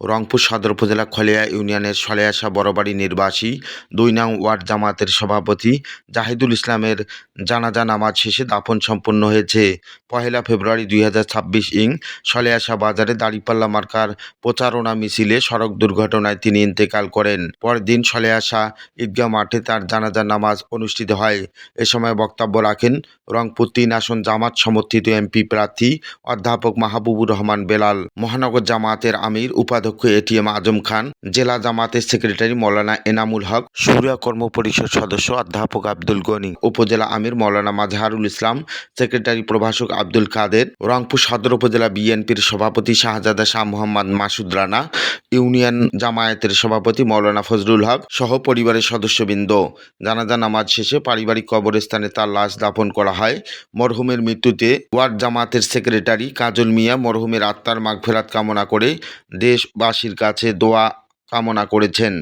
রংপুর সদর উপজেলা খলিয়া ইউনিয়নের সলেয়াশা বড়বাড়ি নির্বাসী ২ নং ওয়ার্ড জামায়াতের সভাপতি জাহিদুল ইসলামের জানাজা নামাজ শেষে দাফন সম্পন্ন হয়েছে। ১ ফেব্রুয়ারি ২০২৬ সলেয়াশা বাজারে দাঁড়িপাল্লা মার্কার প্রচারণা মিছিলে সড়ক দুর্ঘটনায় তিনি ইন্তেকাল করেন। পরের দিন সলেয়াশা ঈদগাহ মাঠে তার জানাজা নামাজ অনুষ্ঠিত হয়। এ সময় বক্তব্য রাখেন রংপুর ৩ আসন জামাত সমর্থিত এমপি প্রার্থী অধ্যাপক মাহবুবুর রহমান বেলাল, মহানগর জামায়াতের আমির উপাধ্যক্ষ এটিএম আজম খান, জেলা জামাতের সেক্রেটারি মৌলানা এনামুল হক, শুরা কর্ম পরিষদ সদস্য অধ্যাপক আব্দুল গনি, উপজেলা আমির মৌলানা মাজহারুল ইসলাম, সেক্রেটারি প্রভাষক আব্দুল কাদের, রংপুর সদর উপজেলা বিএনপির সভাপতি শাহজাদা শাহ মোহাম্মদ মাসুদ রানা, ইউনিয়ন জামায়াতের সভাপতি মৌলানা ফজলুল হক সহ পরিবারের সদস্যবৃন্দ। জানাজা নামাজ শেষে পারিবারিক কবরস্থানে তার লাশ দাফন করা হয়। মরহুমের মৃত্যুতে ওয়ার্ড জামাতের সেক্রেটারি কাজল মিয়া মরহুমের আত্মার মাগফিরাত কামনা করে দেশবাসীর কাছে দোয়া কামনা করেছেন।